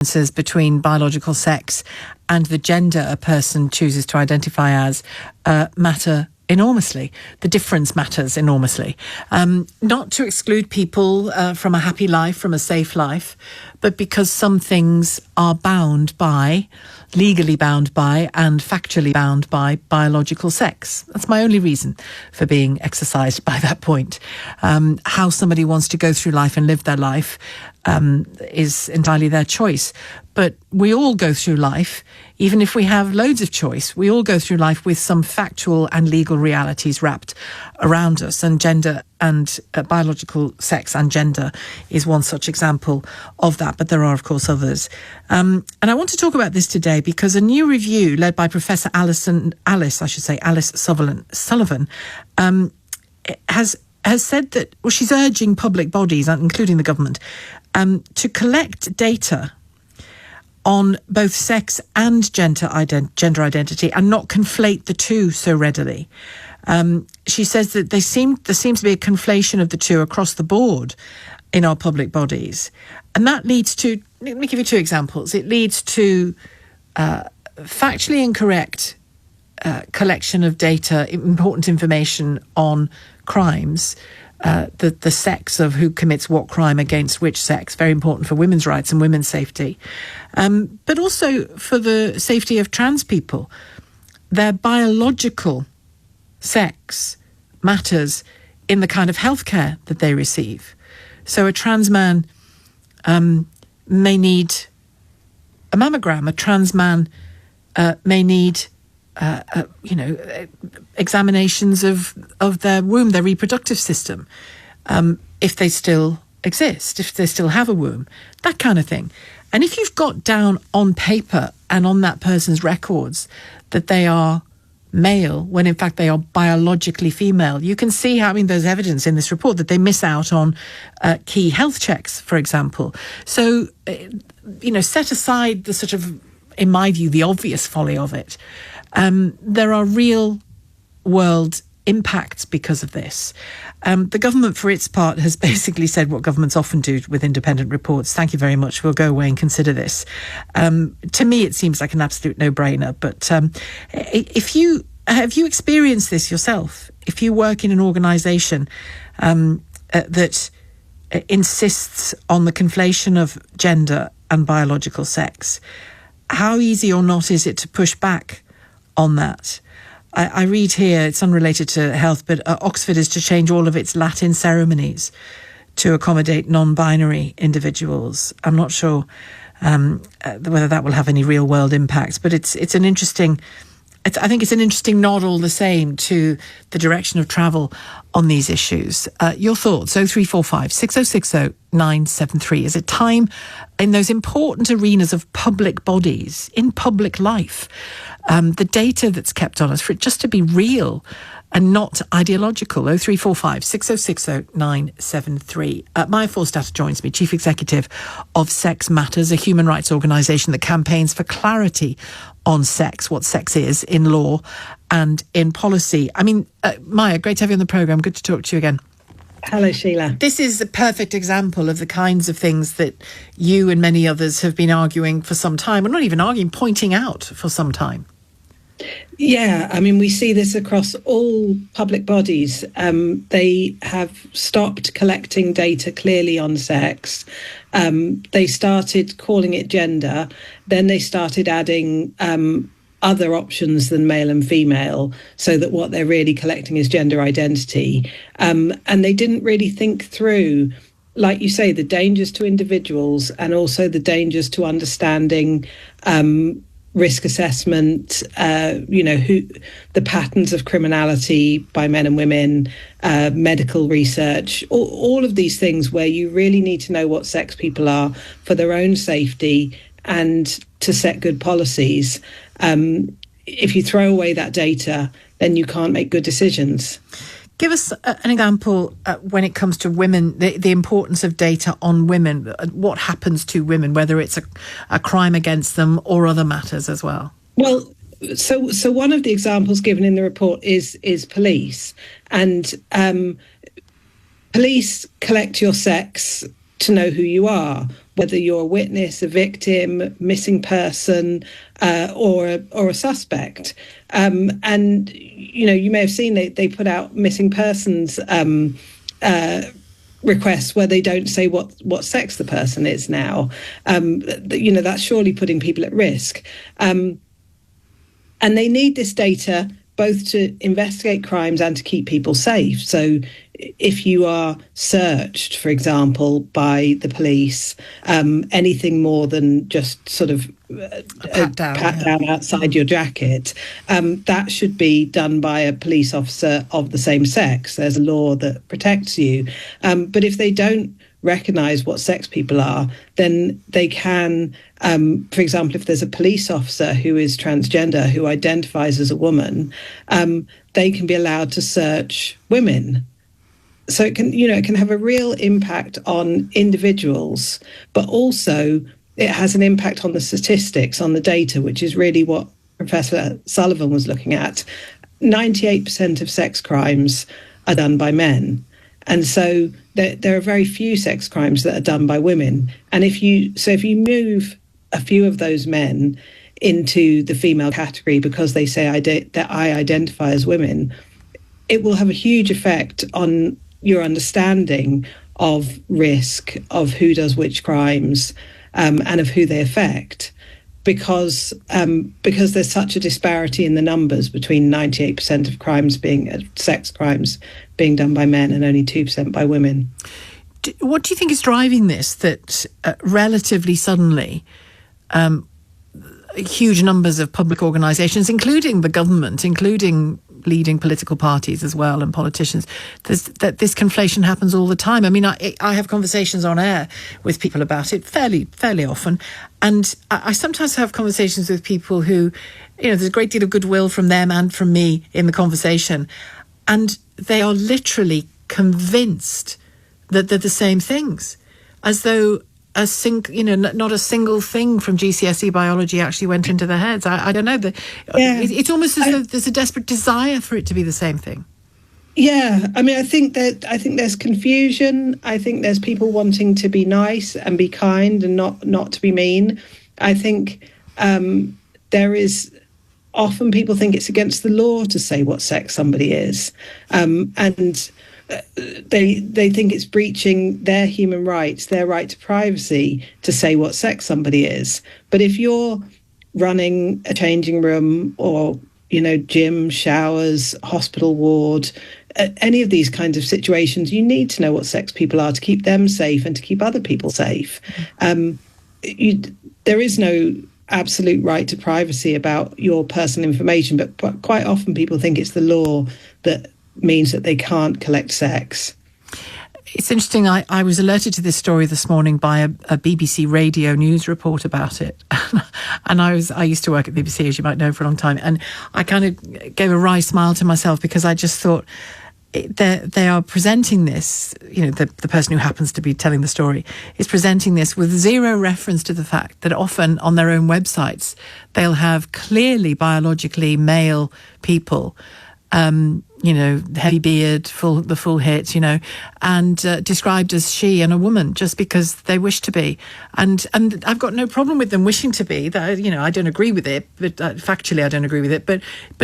differences between biological sex and the gender a person chooses to identify as matter enormously. The difference matters enormously. Not to exclude people from a happy life, from a safe life, but because some things are bound by, legally bound by, and factually bound by biological sex. That's my only reason for being exercised by that point. How somebody wants to go through life and live their life is entirely their choice. But we all go through life, even if we have loads of choice, we all go through life with some factual and legal realities wrapped around us, and gender and biological sex and gender is one such example of that, but there are, of course, others. And I want to talk about this today because a new review led by Professor Alice Sullivan has said that, well, she's urging public bodies, including the government, to collect data on both sex and gender identity and not conflate the two so readily. She says that there seems to be a conflation of the two across the board in our public bodies. And that leads to, let me give you two examples. It leads to factually incorrect collection of data, important information on crimes, the sex of who commits what crime against which sex, very important for women's rights and women's safety, but also for the safety of trans people. Their biological sex matters in the kind of healthcare that they receive. So a trans man may need a mammogram. A trans man may need examinations of their womb, their reproductive system, if they still exist, if they still have a womb, that kind of thing. And if you've got down on paper and on that person's records that they are male, when in fact they are biologically female, you can see how, there's evidence in this report that they miss out on key health checks, for example. So, set aside the sort of, in my view, the obvious folly of it. There are real world impacts because of this. The government, for its part, has basically said what governments often do with independent reports. Thank you very much. We'll go away and consider this. To me, it seems like an absolute no-brainer. But have you experienced this yourself? If you work in an organisation that insists on the conflation of gender and biological sex, how easy or not is it to push back on that? I read here, it's unrelated to health, but Oxford is to change all of its Latin ceremonies to accommodate non-binary individuals. I'm not sure whether that will have any real world impact, but it's an interesting, I think it's an interesting nod all the same to the direction of travel on these issues. Your thoughts, 0345 6060 973. Is it time in those important arenas of public bodies, in public life, the data that's kept on us, for it just to be real and not ideological? 0345 6060 973. Maya Forstater joins me, Chief Executive of Sex Matters, a human rights organisation that campaigns for clarity on sex, what sex is in law and in policy. Maya, great to have you on the programme. Good to talk to you again. Hello, Sheila. This is a perfect example of the kinds of things that you and many others have been arguing for some time, or not even arguing, pointing out for some time. Yeah, we see this across all public bodies. They have stopped collecting data clearly on sex. They started calling it gender. Then they started adding other options than male and female, so that what they're really collecting is gender identity. And they didn't really think through, like you say, the dangers to individuals and also the dangers to understanding risk assessment, the patterns of criminality by men and women, medical research, all of these things where you really need to know what sex people are for their own safety and to set good policies. If you throw away that data, then you can't make good decisions. Give us an example when it comes to women, the importance of data on women, what happens to women, whether it's a crime against them or other matters as well. Well, so one of the examples given in the report is police. And police collect your sex to know who you are, whether you're a witness, a victim, missing person, or a suspect. And you may have seen they put out missing persons requests where they don't say what sex the person is now. That's surely putting people at risk. And they need this data both to investigate crimes and to keep people safe. So if you are searched, for example, by the police, anything more than just sort of a pat down outside your jacket, that should be done by a police officer of the same sex. There's a law that protects you. But if they don't recognise what sex people are, then they can, for example, if there's a police officer who is transgender, who identifies as a woman, they can be allowed to search women. So it can have a real impact on individuals, but also it has an impact on the statistics, on the data, which is really what Professor Sullivan was looking at. 98% of sex crimes are done by men. And so there are very few sex crimes that are done by women. And if you move a few of those men into the female category because they say that I identify as women, it will have a huge effect on your understanding of risk, of who does which crimes, and of who they affect, because there's such a disparity in the numbers between 98% of crimes sex crimes being done by men and only 2% by women. What do you think is driving this, that relatively suddenly huge numbers of public organisations, including the government, including leading political parties as well and politicians, that this conflation happens all the time? I mean, I have conversations on air with people about it fairly often, and I sometimes have conversations with people who, there's a great deal of goodwill from them and from me in the conversation, and they are literally convinced that they're the same things, as though not a single thing from GCSE biology actually went into their heads. I don't know. It's almost as though there's a desperate desire for it to be the same thing. Yeah, I mean, I think there's confusion. I think there's people wanting to be nice and be kind and not to be mean. I think there is often people think it's against the law to say what sex somebody is, and they think it's breaching their human rights, their right to privacy, to say what sex somebody is. But if you're running a changing room or, gym, showers, hospital ward, any of these kinds of situations, you need to know what sex people are to keep them safe and to keep other people safe. There is no absolute right to privacy about your personal information, but quite often people think it's the law that means that they can't collect sex. It's interesting. I was alerted to this story this morning by a BBC radio news report about it. And I used to work at BBC, as you might know, for a long time. And I kind of gave a wry smile to myself because I just thought they are presenting this, the person who happens to be telling the story is presenting this with zero reference to the fact that often on their own websites, they'll have clearly biologically male people, heavy beard, the full hit, and described as she and a woman just because they wish to be. And I've got no problem with them wishing to be. That, I don't agree with it, but factually I don't agree with it. But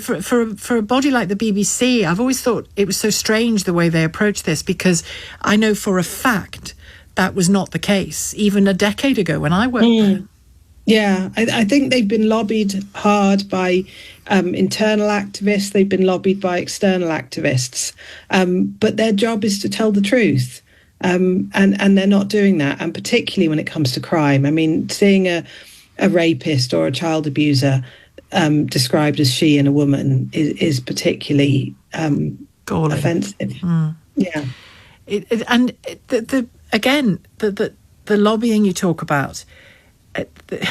for a body like the BBC, I've always thought it was so strange the way they approach this, because I know for a fact that was not the case even a decade ago when I worked there. Yeah, I think they've been lobbied hard by internal activists. They've been lobbied by external activists. But their job is to tell the truth. And they're not doing that. And particularly when it comes to crime. I mean, seeing a rapist or a child abuser described as she and a woman is particularly offensive. Yeah. The lobbying you talk about, the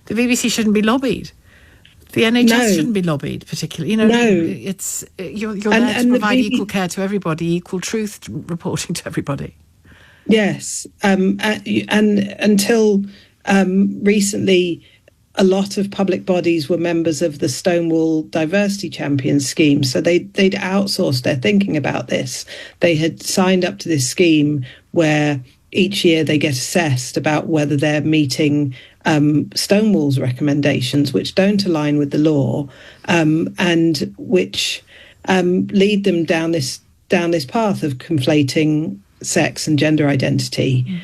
BBC shouldn't be lobbied. The NHS shouldn't be lobbied, particularly. It's you're there to provide equal care to everybody, equal truth reporting to everybody. Yes, and until recently, a lot of public bodies were members of the Stonewall Diversity Champions scheme, so they'd outsourced their thinking about this. They had signed up to this scheme where each year they get assessed about whether they're meeting Stonewall's recommendations, which don't align with the law, and which lead them down this path of conflating sex and gender identity.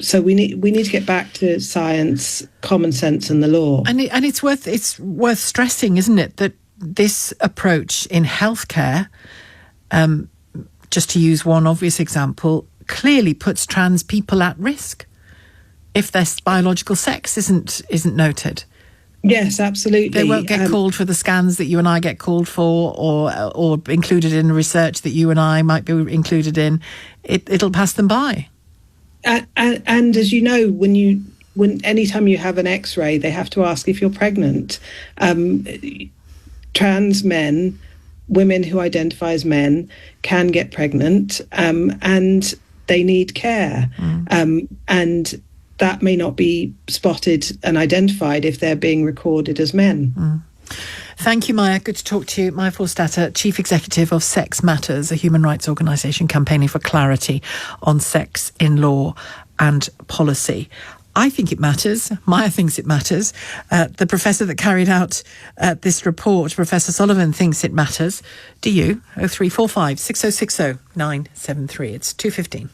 So we need to get back to science, common sense, and the law. And it's worth stressing, isn't it, that this approach in healthcare, just to use one obvious example, clearly puts trans people at risk if their biological sex isn't noted. Yes, absolutely. They won't get called for the scans that you and I get called for, or included in research that you and I might be included in. It'll pass them by. And as you know, when anytime you have an X-ray, they have to ask if you're pregnant. Trans men, women who identify as men, can get pregnant, and they need care. And that may not be spotted and identified if they're being recorded as men. Thank you, Maya. Good to talk to you. Maya Forstater, Chief Executive of Sex Matters, a human rights organisation campaigning for clarity on sex in law and policy. I think it matters. Maya thinks it matters. The professor that carried out this report, Professor Sullivan, thinks it matters. Do you? 0345 6060 973. It's 2:15.